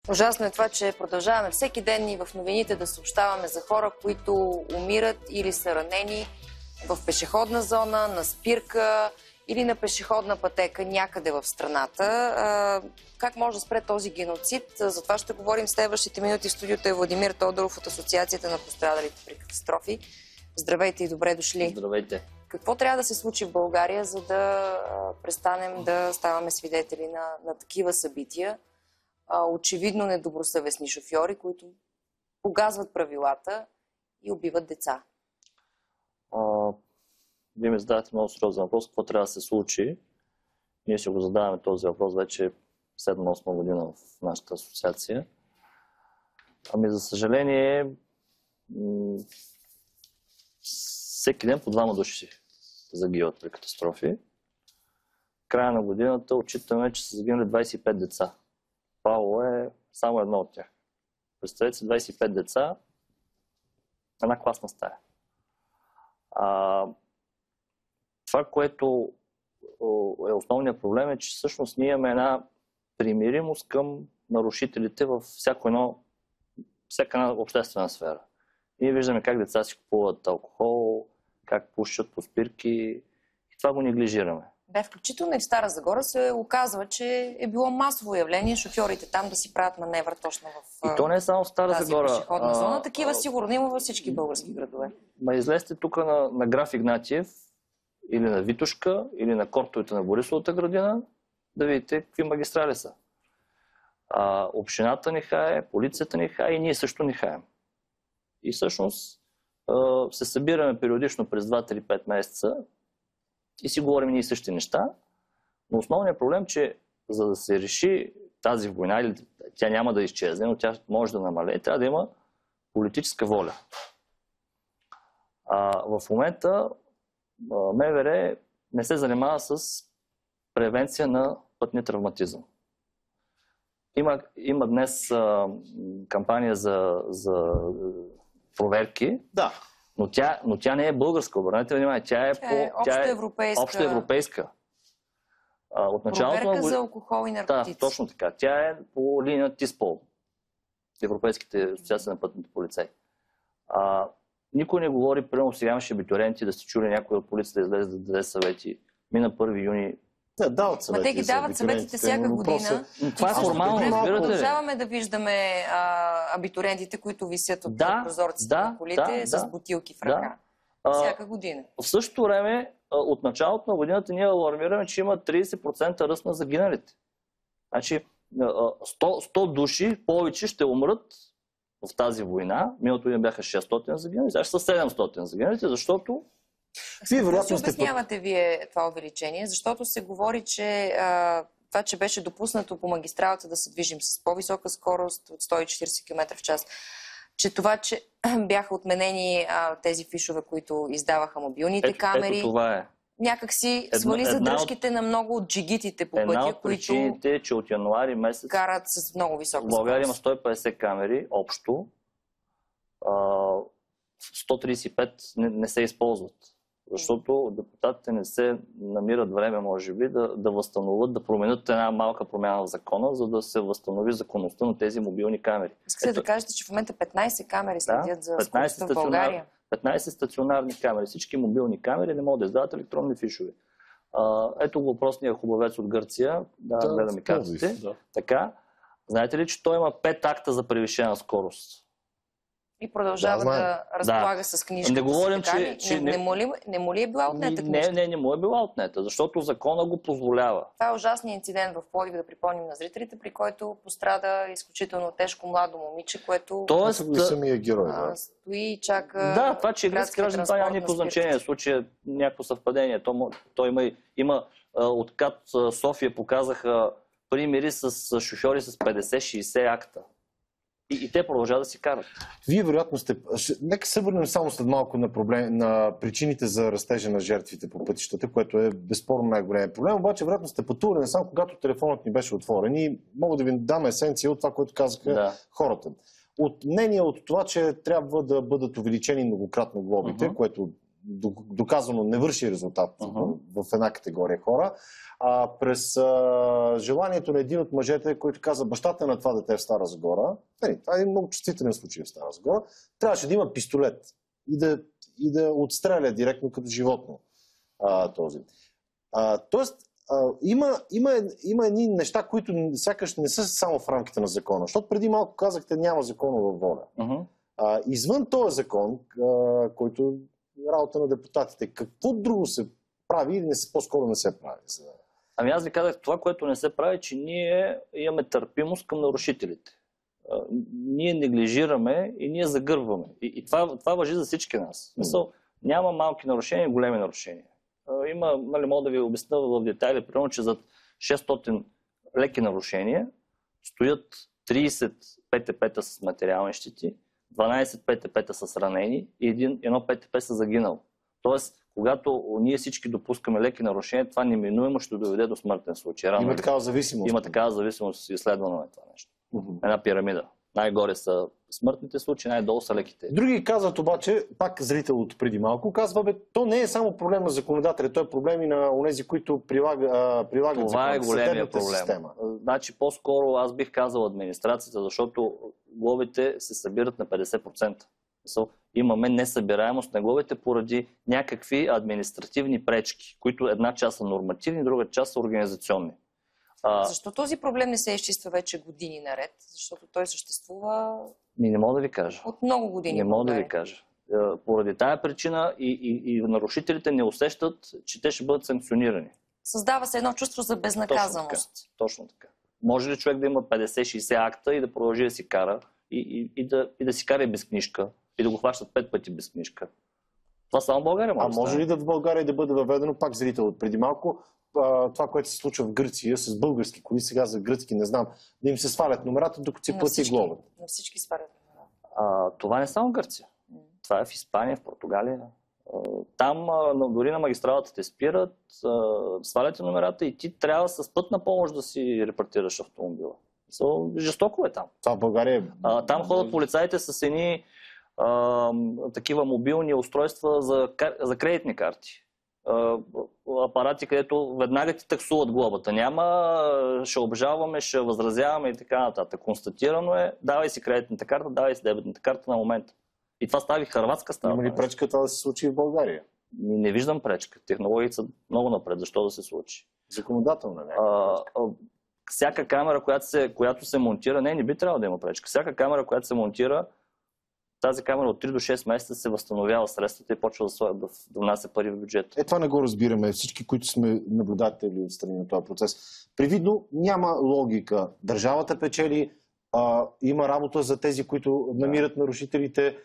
Ужасно е това, че продължаваме всеки ден и в новините да съобщаваме за хора, които умират или са ранени в пешеходна зона, на спирка или на пешеходна пътека някъде в страната. Как може да спре този геноцид? За това ще говорим следващите минути. В студиото е Владимир Тодоров от Асоциацията на пострадалите при катастрофи. Здравейте и добре дошли. Здравейте. Какво трябва да се случи в България, за да престанем да ставаме свидетели на такива събития? Очевидно недобросъвестни шофьори, които погазват правилата и убиват деца. Вие ми задавате много сериозен въпрос. Какво трябва да се случи? Ние ще го задаваме този въпрос вече 7-8 година в нашата асоциация. За съжаление, всеки ден по 2 души загиват при катастрофи. В края на годината отчитаме, че са загинали 25 деца. Павло е само едно от тях. Представете си 25 деца, една класна стая. Това, което е основният проблем, е, че всъщност ние имаме една примиримост към нарушителите във всяка една обществена сфера. Ние виждаме как деца си купуват алкохол, как пушат по спирки и това го неглижираме. Да, включително и в Стара Загора се оказва, че е било масово явление шофьорите там да си правят маневра точно в и то не е само в Стара Загора. Пешеходна зона. Такива сигурно има във всички български градове. Излезте тук на граф Игнатиев или на Витушка, или на кортовете на Борисовата градина, да видите какви магистрали са. Общината ни хае, полицията ни хае и ние също ни хаем. И всъщност се събираме периодично през 2-3-5 месеца и си говорим ние същи неща, но основният проблем е, че за да се реши тази война, или тя няма да изчезне, но тя може да намалее, трябва да има политическа воля. В момента МВР не се занимава с превенция на пътния травматизъм. Има днес кампания за проверки, да. но тя не е българска, обърнете внимание, тя е общоевропейска. Проверка за алкохол и наркотици. Да, точно така. Тя е по линия на ТИСПОЛ, Европейските асоциации на пътните полицаи. Никой не говори, примерно сега имаше абитуриенти да се чули някой от полицията да излезе да даде съвети. Мина 1 юни. Да, дават съвети. Те ги дават съветите всяка година. Това е формално, разбирате ли? Продължаваме да виждаме абитуриентите, които висят от прозорците на колите с бутилки в ръка. Всяка година. В същото време, от началото на годината ние алармираме, че има 30% ръст на загиналите. Значи 100 души повече ще умрат в тази война. Миналото година бяха 600 загинали, сега са 700 загиналите, защото... Какво си обяснявате вие това увеличение? Защото се говори, че това, че беше допуснато по магистралата да се движим с по-висока скорост от 140 км в час, че това, че бяха отменени тези фишове, които издаваха мобилните камери, ето това е. Някак си свали задръжките на много от джигитите по пътя, от причините е, че от януари месец карат с много висока скорост. В България има 150 камери общо. 135 не се използват. Защото депутатите не се намират време, може би, да възстановят, да променят една малка промяна в закона, за да се възстанови законността на тези мобилни камери. Искате да кажете, че в момента 15 камери следят за скоростта в България? 15 стационарни камери. Всички мобилни камери не могат да издават електронни фишове. Ето го въпросния хубавец от Гърция. Да ми кажете. Така. Знаете ли, че той има 5 акта за превишена скорост? И продължава да разполага с книжката. Не говорим, не му ли е била отнета книжката? Не му е била отнета, защото закона го позволява. Това е ужасният инцидент в Пловдив, да припомним на зрителите, при който пострада изключително тежко младо момиче, което... самия герой, стои и чака... Да, това, че гръцки граждан, това няма никакво значение. В случая някакво съвпадение. Той има откат София показаха примери с шофьори с 50-60 акта. И те продължават да си карат. Вие вероятно сте... Нека се върнем само след малко на причините за растежа на жертвите по пътищата, което е безспорно най-големият проблем. Обаче вероятно сте пътували само когато телефонът ни беше отворен и мога да ви дам есенция от това, което казаха хората. От мнение от това, че трябва да бъдат увеличени многократно глобите, което доказано не върши резултат в една категория хора, през желанието на един от мъжете, който каза бащата на това дете в Стара Загора, това е много чувствителен случай в Стара Загора, трябваше да има пистолет и да отстреля директно като животно този. Тоест, има едни неща, които сякаш не са само в рамките на закона. Защото преди малко казахте, няма законова воля. Извън този закон, който е работа на депутатите, какво друго се прави или по-скоро не се прави? Ами аз ви казах, това, което не се прави, че ние имаме търпимост към нарушителите. Ние неглижираме и ние загърбваме. И това важи за всички нас. Няма малки нарушения и големи нарушения. Мога да ви обясня в детайли, примерно, че зад 600 леки нарушения стоят 30 ПТП-та с материални щети, 12 ПТП-та с ранени и едно ПТП са загинал. Тоест, когато ние всички допускаме леки нарушения, това неминуемо ще доведе до смъртен случай. Има такава зависимост. Има такава зависимост и изследвано на това нещо. Една пирамида. Най-горе са смъртните случаи, най-долу са леките. Други казват обаче, пак зрител от преди малко, казва, то не е само проблем на законодателя, то е проблем и на онези, които прилагат това е големия проблем. Система. Значи по-скоро аз бих казал администрацията, защото глобите се събират на 50%. Имаме несъбираемост на глобите поради някакви административни пречки, които една част са нормативни, друга част са организационни. Защо този проблем не се изчиства вече години наред? Защото той съществува... Не мога да ви кажа. От много години. Не мога да ви кажа. Поради тая причина и нарушителите не усещат, че те ще бъдат санкционирани. Създава се едно чувство за безнаказаност. Точно така. Може ли човек да има 50-60 акта и да продължи да си кара и да си кара и без книжка и да го хващат 5 пъти без книжка? Това само в България може. Може ли да в България да бъде въведено, пак зрител от преди малко, това, което се случва в Гърция с български коли, сега за гръцки не знам, да им се свалят номерата, докато си плати глоба? На всички свалят номерата. Това не е само Гърция. Това е в Испания, в Португалия. Там дори на магистралата те спират, сваляте номерата и ти трябва с пътна помощ да си репартираш автомобила. Жестоко е там. Това в България там ходят полицаите с едни такива мобилни устройства за кредитни карти. Апарати, където веднага ти таксуват глобата. Няма, ще обжалваме, ще възразяваме и така нататък. Констатирано е, давай си кредитната карта, давай си дебетната карта на момента. И това става и Хърватска става. Има ли пречка това да се случи в България? Не виждам пречка. Технологиите са много напред. Защо да се случи? Законодателна не. Всяка камера, която се монтира, не би трябвало да има пречка. Всяка камера, която се монтира, тази камера от 3 до 6 месеца се възстановява средствата и почва да внася пари в бюджета. Това не го разбираме. Всички, които сме наблюдатели от страни на този процес. Привидно няма логика. Държавата печели, има работа за тези, които намират нарушителите.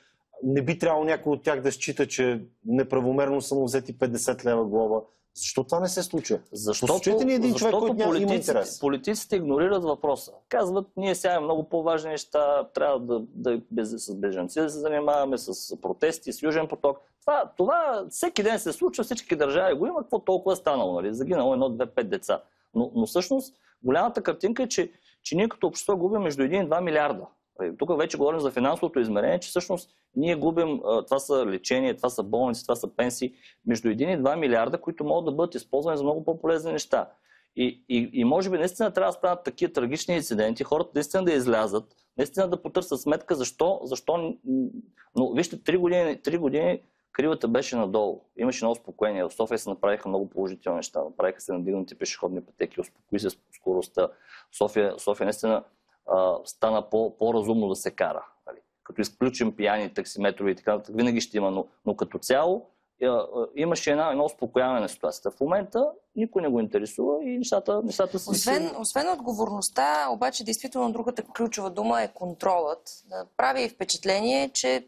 Не би трябвало някой от тях да счита, че неправомерно са му взети 50 лева глоба. Защо това не се случва? Защото един човек, който има интерес. Политиците игнорират въпроса. Казват, ние сега имаме много по-важни неща, трябва с бежанци да се занимаваме, с протести, с Южен поток. Това всеки ден се случва, всички държави го имат, какво толкова е станало, нали? Загинало 1, 2, 5 деца. Но всъщност голямата картинка е, че ние като общество губим между 1 и 2 милиарда. Тук вече говорим за финансовото измерение, че всъщност ние губим, това са лечение, това са болници, това са пенсии, между 1 и 2 милиарда, които могат да бъдат използвани за много по-полезни неща. И може би наистина трябва да станат такива трагични инциденти, хората наистина да излязат, наистина да потърсят сметка защо. Но вижте, 3 години кривата беше надолу. Имаше много спокойния. В София се направиха много положителни неща. Направиха се надигнати пешеходни пътеки, успокои се скоростта. София наистина стана по-разумно да се кара. Като изключим пияни, таксиметрови и така нататък, винаги ще има, но като цяло имаше едно успокояване на ситуацията. В момента никой не го интересува и нещата са... Освен отговорността, обаче действително другата ключова дума е контролът. Прави впечатление, че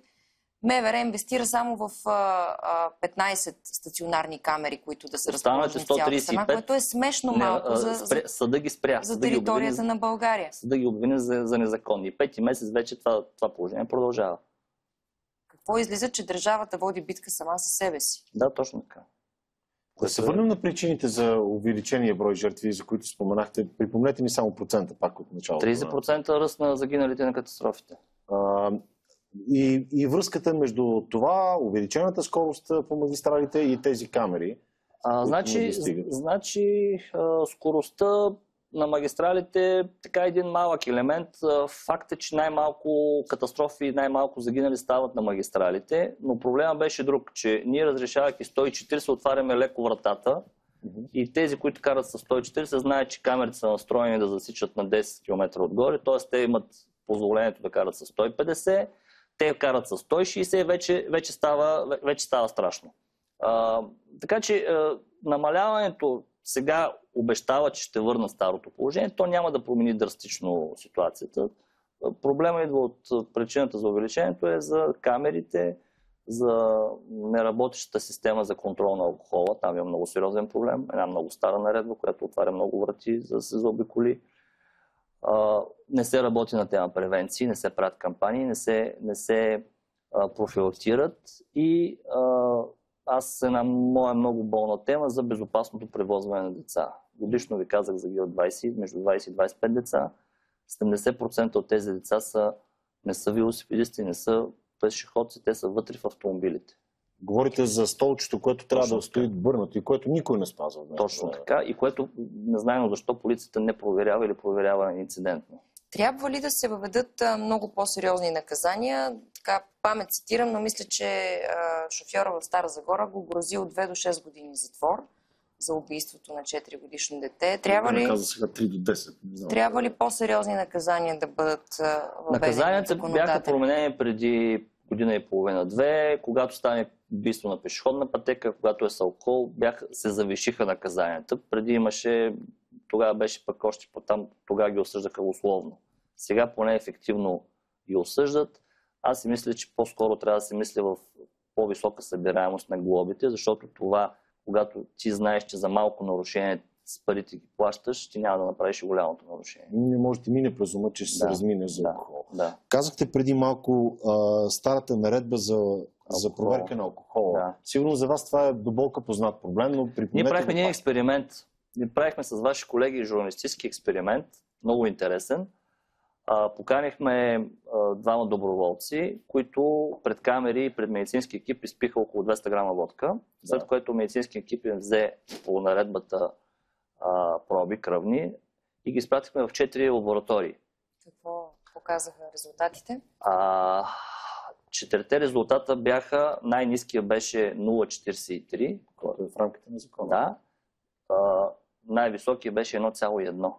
МВР инвестира само в 15 стационарни камери, които да се разположени в цялата страна, което е смешно малко съда ги спря. За територията на България. Съда ги обвини за незаконни. 5 месец вече това положение продължава. Какво излиза, че държавата води битка сама със себе си? Да, точно така. Да се върнем на причините за увеличение брой жертви, за които споменахте. Припомнете ми само процента пак от началото. 30% ръст на загиналите на катастрофите. И връзката между това, увеличената скорост по магистралите и тези камери. Значи скоростта на магистралите така един малък елемент. Факт е, че най-малко катастрофи, най-малко загинали стават на магистралите, но проблема беше друг, че ние разрешавайки 140 отваряме леко вратата и тези, които карат с 140, знаят, че камерите са настроени да засичат на 10 км отгоре, т.е. те имат позволението да карат с 150, те карат с 160, вече става страшно. Така че намаляването сега обещава, че ще върна старото положение, то няма да промени драстично ситуацията. Проблема идва от причината за увеличението е за камерите, за неработещата система за контрол на алкохола. Там е много сериозен проблем. Една много стара наредба, която отваря много врати за да се заобиколи. Не се работи на тема превенции, не се правят кампании, не се профилактират и аз една моя много болна тема за безопасното превозване на деца. Годишно ви казах загиват между 20 и 25 деца. 70% от тези деца не са велосипедисти, не са пешеходци, те са вътре в автомобилите. Говорите за столчето, което трябва да стои върнато и което никой не спазва. Точно така и което не знаем защо полицията не проверява или проверява инцидентно. Трябва ли да се въведат много по-сериозни наказания? Така, памет цитирам, но мисля, че шофьора в Стара Загора го грози от 2 до 6 години затвор за убийството на 4-годишно дете. Трябва ли, сега 3 до 10. Трябва ли по-сериозни наказания да бъдат въведени? Наказанията бяха променени преди година и половина-две, когато стане убийство на пешеходна пътека, когато е с алкохол, се завишиха наказанията. Преди имаше, тогава беше пък още по-там, тогава ги осъждаха условно. Сега поне ефективно ги осъждат. Аз си мисля, че по-скоро трябва да се мисля в по-висока събираемост на глобите, защото това, когато ти знаеш, че за малко нарушение с парите ги плащаш, ти няма да направиш и голямото нарушение. Не може да мине през ума, че ще се разминеш за алкохол. Да. Казахте преди малко старата наредба за проверка на алкохола. Да. Сигурно за вас това е до болка познат проблем, но Ние правихме един експеримент. Ние правихме с ваши колеги журналистически експеримент, много интересен. Поканихме двама доброволци, които пред камери и пред медицински екип изпиха около 200 грама водка, след което медицински екип им взе по наредбата проби кръвни и ги изпратихме в 4 лаборатории. Какво показаха резултатите? 4 резултата бяха, най-ниския беше 0,43 в рамките на закона. Да. Най-високия беше 1,1.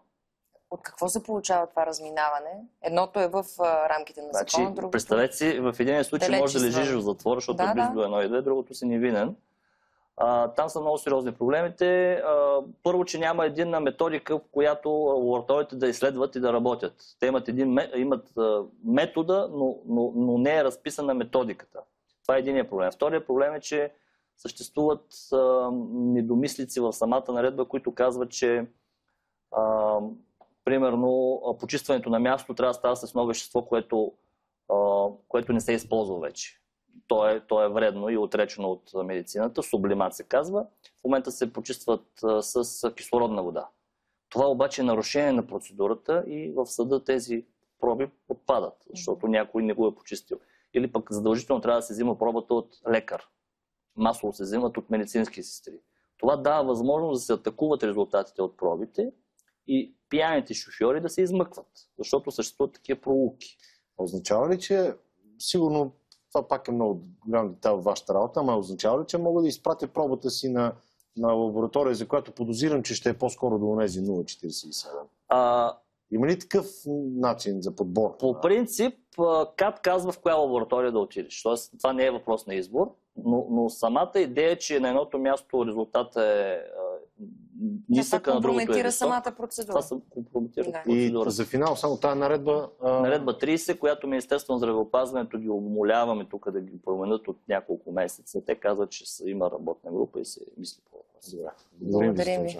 От какво се получава това разминаване? Едното е в рамките на закона, другото... Представете си, в един случай може да лежиш в затвора, защото е близо до 1 и 2, другото си невинен. Там са много сериозни проблемите. Първо, че няма единна методика, в която лабораториите да изследват и да работят. Те имат метода, но не е разписана методиката. Това е единият проблем. Вторият проблем е, че съществуват недомислици в самата наредба, които казват, че примерно почистването на място трябва да става с едно вещество, което не се използва вече. То е вредно и отречено от медицината. Сублимат се казва. В момента се почистват с кислородна вода. Това обаче е нарушение на процедурата и в съда тези проби отпадат, защото някой не го е почистил. Или пък задължително трябва да се взима пробата от лекар. Масово се взимат от медицински сестри. Това дава възможност да се атакуват резултатите от пробите и пияните шофьори да се измъкват, защото съществуват такива пролуки. Означава ли, че сигурно това пак е много голям детайл в вашата работа, ама означава ли, че мога да изпратя пробата си на лаборатория, за която подозирам, че ще е по-скоро до онези 0,47? Има ли такъв начин за подбор? По принцип, КАТ казва в коя лаборатория да отидеш. Тоест, това не е въпрос на избор, но самата идея, че на едното място резултатът е нисък, а на другото е висок. Самата процедура. Това се компрометира процедура. И за финал, само тази наредба... Наредба 30, която Министерството на здравеопазването ги умоляваме тук да ги променят от няколко месеца. Те казват, че има работна група и се мисли по въпроса. Благодарим ви.